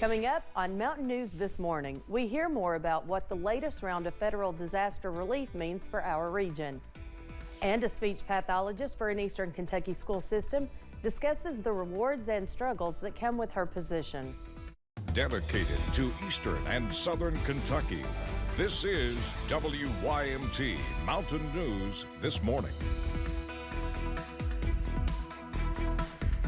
Coming up on Mountain News this morning, we hear more about what the latest round of federal disaster relief means for our region. And a speech pathologist for an Eastern Kentucky school system discusses the rewards and struggles that come with her position. Dedicated to Eastern and Southern Kentucky, this is WYMT Mountain News this morning.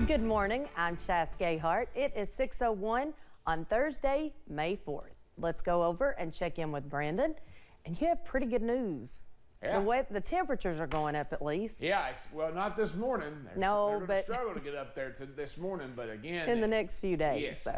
Good morning, I'm Chas Gayhart. It is 6:01 on Thursday, May 4th. Let's go over and check in with Brandon. And you have pretty good news. Yeah. The temperatures are going up at least. Yeah, well, not this morning. They're going to struggle to get up there this morning, but again, in the next few days. Yes, so.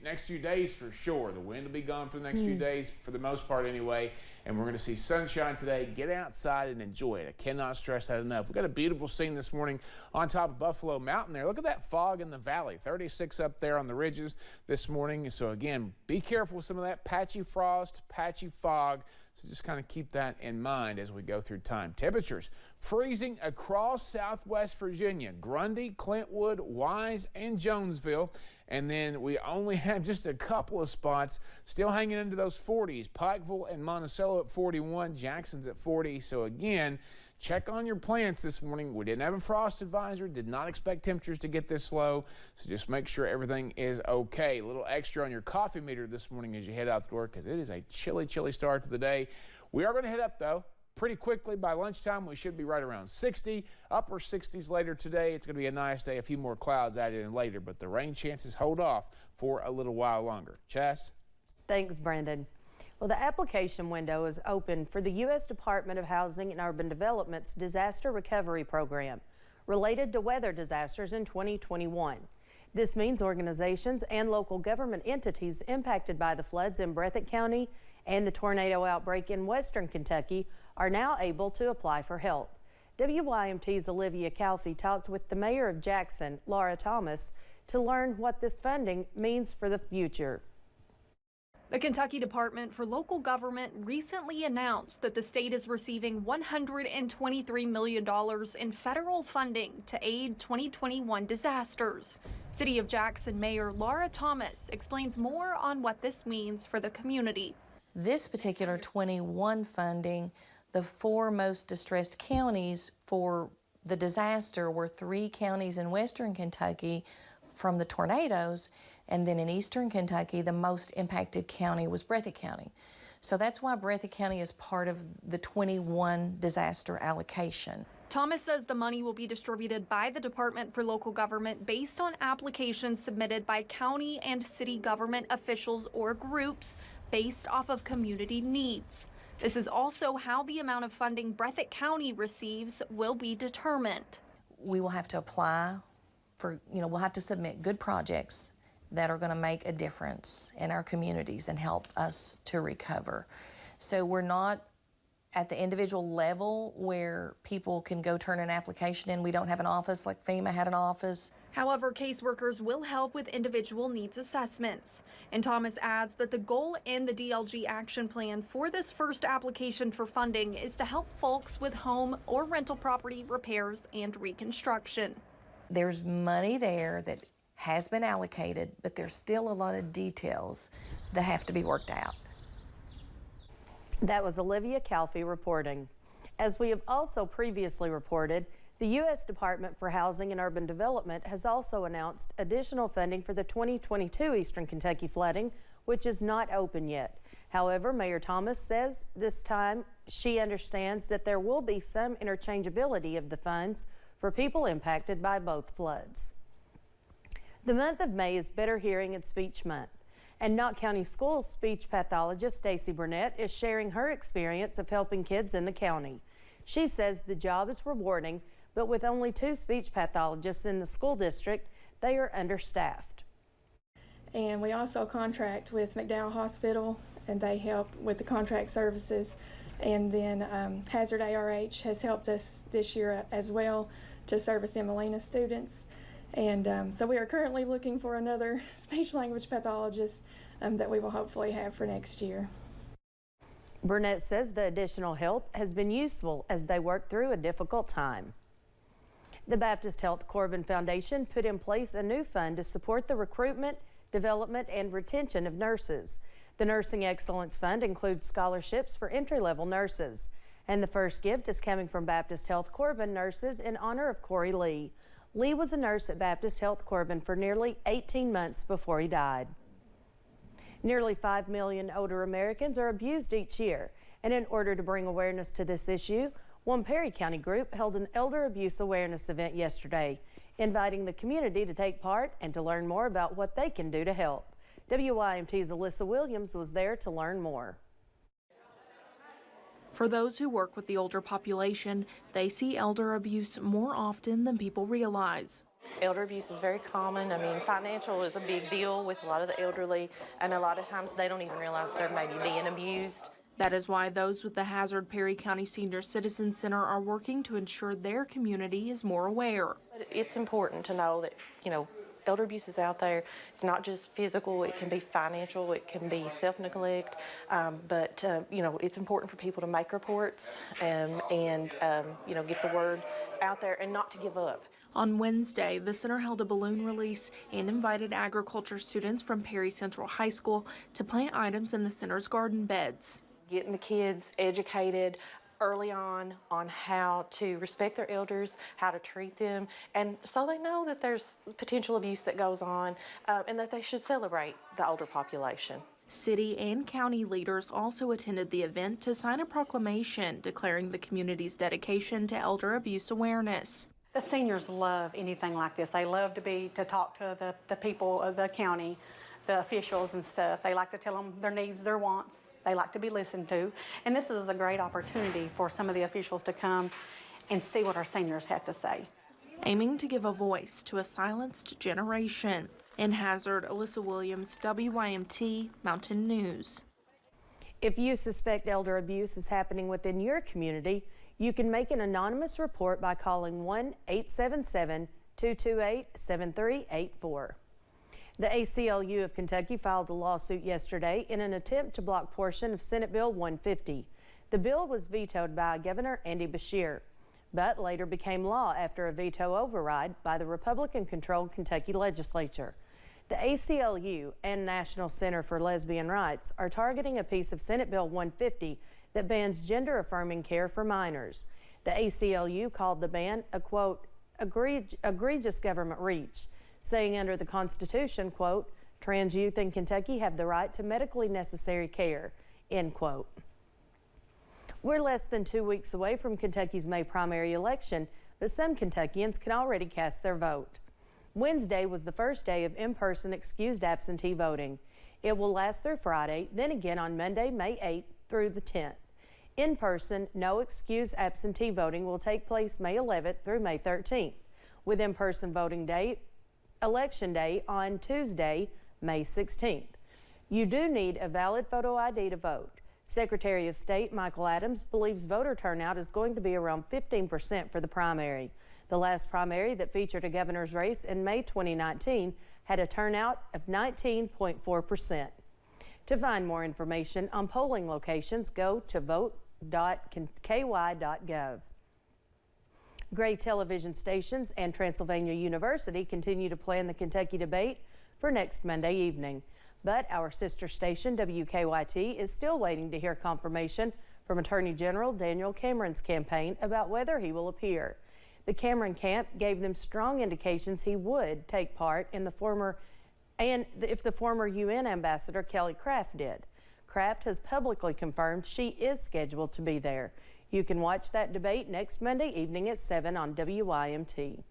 next few days for sure. The wind will be gone for the next few days, for the most part anyway. And we're going to see sunshine today. Get outside and enjoy it. I cannot stress that enough. We've got a beautiful scene this morning on top of Buffalo Mountain there. Look at that fog in the valley. 36 up there on the ridges this morning. So again, be careful with some of that patchy frost, patchy fog. So just kind of keep that in mind as we go through time. Temperatures freezing across southwest Virginia, Grundy, Clintwood, Wise, and Jonesville. And then we only have just a couple of spots still hanging into those 40s. Pikeville and Monticello at 41, Jackson's at 40. So again, check on your plants this morning. We didn't have a frost advisory, did not expect temperatures to get this low. So just make sure everything is okay. A little extra on your coffee meter this morning as you head out the door because it is a chilly, chilly start to the day. We are going to head up though pretty quickly. By lunchtime, we should be right around 60, upper 60s later today. It's going to be a nice day. A few more clouds added in later, but the rain chances hold off for a little while longer. Chas? Thanks, Brandon. Well, the application window is open for the U.S. Department of Housing and Urban Development's Disaster Recovery Program related to weather disasters in 2021. This means organizations and local government entities impacted by the floods in Breathitt County and the tornado outbreak in western Kentucky are now able to apply for help. WYMT's Olivia Calfee talked with the mayor of Jackson, Laura Thomas, to learn what this funding means for the future. The Kentucky Department for Local Government recently announced that the state is receiving $123 million in federal funding to aid 2021 disasters. City of Jackson Mayor Laura Thomas explains more on what this means for the community. This particular 21 funding, the four most distressed counties for the disaster were 3 counties in western Kentucky from the tornadoes, and then in eastern Kentucky, the most impacted county was Breathitt County. So that's why Breathitt County is part of the 21 disaster allocation. Thomas says the money will be distributed by the Department for Local Government based on applications submitted by county and city government officials or groups based off of community needs. This is also how the amount of funding Breathitt County receives will be determined. We will have to apply for, we'll have to submit good projects that are going to make a difference in our communities and help us to recover. So we're not at the individual level where people can go turn an application in. We don't have an office like FEMA had an office. However, caseworkers will help with individual needs assessments. And Thomas adds that the goal in the DLG action plan for this first application for funding is to help folks with home or rental property repairs and reconstruction. There's money there that has been allocated, but there's still a lot of details that have to be worked out. That was Olivia Calfee reporting. As we have also previously reported, the U.S. Department for Housing and Urban Development has also announced additional funding for the 2022 Eastern Kentucky flooding, which is not open yet. However, Mayor Thomas says this time she understands that there will be some interchangeability of the funds for people impacted by both floods. The month of May is Better Hearing and Speech Month, and Knott County Schools speech pathologist Stacy Burnett is sharing her experience of helping kids in the county. She says the job is rewarding, but with only 2 speech pathologists in the school district, they are understaffed. And we also contract with McDowell Hospital, and they help with the contract services. And then Hazard ARH has helped us this year as well to service Emelina students. And so we are currently looking for another speech language pathologist that we will hopefully have for next year. Burnett says the additional help has been useful as they work through a difficult time. The Baptist Health Corbin Foundation put in place a new fund to support the recruitment, development, and retention of nurses. The Nursing Excellence Fund includes scholarships for entry-level nurses. And the first gift is coming from Baptist Health Corbin nurses in honor of Corey Lee. Lee was a nurse at Baptist Health Corbin for nearly 18 months before he died. Nearly 5 million older Americans are abused each year. And in order to bring awareness to this issue, one Perry County group held an elder abuse awareness event yesterday, inviting the community to take part and to learn more about what they can do to help. WYMT's Alyssa Williams was there to learn more. For those who work with the older population, they see elder abuse more often than people realize. Elder abuse is very common. I mean, financial is a big deal with a lot of the elderly, and a lot of times they don't even realize they're maybe being abused. That is why those with the Hazard Perry County Senior Citizen Center are working to ensure their community is more aware. But it's important to know that, elder abuse is out there. It's not just physical, it can be financial, it can be self-neglect, but it's important for people to make reports and get the word out there and not to give up. On Wednesday, the center held a balloon release and invited agriculture students from Perry Central High School to plant items in the center's garden beds. Getting the kids educated early on how to respect their elders, how to treat them, and so they know that there's potential abuse that goes on and that they should celebrate the older population. City and county leaders also attended the event to sign a proclamation declaring the community's dedication to elder abuse awareness. The seniors love anything like this. They love to talk to the people of the county, the officials and stuff. They like to tell them their needs, their wants. They like to be listened to. And this is a great opportunity for some of the officials to come and see what our seniors have to say. Aiming to give a voice to a silenced generation. In Hazard, Alyssa Williams, WYMT Mountain News. If you suspect elder abuse is happening within your community, you can make an anonymous report by calling 1-877-228-7384. The ACLU of Kentucky filed a lawsuit yesterday in an attempt to block portion of Senate Bill 150. The bill was vetoed by Governor Andy Beshear, but later became law after a veto override by the Republican-controlled Kentucky legislature. The ACLU and National Center for Lesbian Rights are targeting a piece of Senate Bill 150 that bans gender-affirming care for minors. The ACLU called the ban a, quote, egregious government reach, saying under the Constitution, quote, trans youth in Kentucky have the right to medically necessary care, end quote. We're less than 2 weeks away from Kentucky's May primary election, but some Kentuckians can already cast their vote. Wednesday was the first day of in-person excused absentee voting. It will last through Friday, then again on Monday, May 8th through the 10th. In person, no excused absentee voting will take place May 11th through May 13th, with in-person voting day, Election Day on Tuesday, May 16th. You do need a valid photo ID to vote. Secretary of State Michael Adams believes voter turnout is going to be around 15% for the primary. The last primary that featured a governor's race in May 2019 had a turnout of 19.4%. To find more information on polling locations, go to vote.ky.gov. Gray television stations and Transylvania University continue to plan the Kentucky debate for next Monday evening. But our sister station, WKYT, is still waiting to hear confirmation from Attorney General Daniel Cameron's campaign about whether he will appear. The Cameron camp gave them strong indications he would take part in if the former UN ambassador Kelly Craft did. Craft has publicly confirmed she is scheduled to be there. You can watch that debate next Monday evening at 7 on WYMT.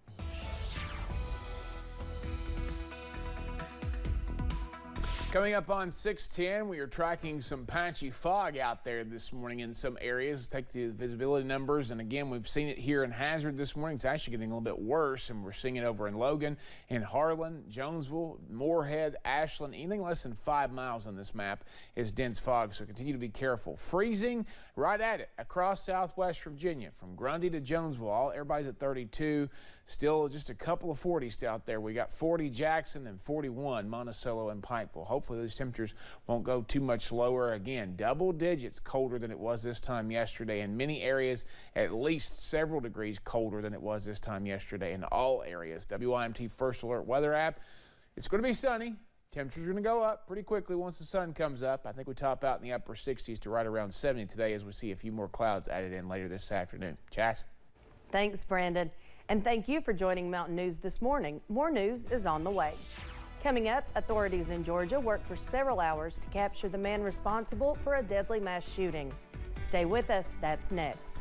Coming up on 610, we are tracking some patchy fog out there this morning in some areas. Take the visibility numbers, and again, we've seen it here in Hazard this morning. It's actually getting a little bit worse, and we're seeing it over in Logan, in Harlan, Jonesville, Moorhead, Ashland. Anything less than 5 miles on this map is dense fog, so continue to be careful. Freezing right at it across southwest Virginia, from Grundy to Jonesville. Everybody's at 32. Still just a couple of 40s out there. We got 40 Jackson and 41 Monticello and Pikeville. Hopefully those temperatures won't go too much lower. Again, double digits colder than it was this time yesterday. In many areas, at least several degrees colder than it was this time yesterday in all areas. WYMT First Alert Weather app. It's going to be sunny. Temperatures are going to go up pretty quickly once the sun comes up. I think we top out in the upper 60s to right around 70 today as we see a few more clouds added in later this afternoon. Chas? Thanks, Brandon. And thank you for joining Mountain News this morning. More news is on the way. Coming up, authorities in Georgia worked for several hours to capture the man responsible for a deadly mass shooting. Stay with us, that's next.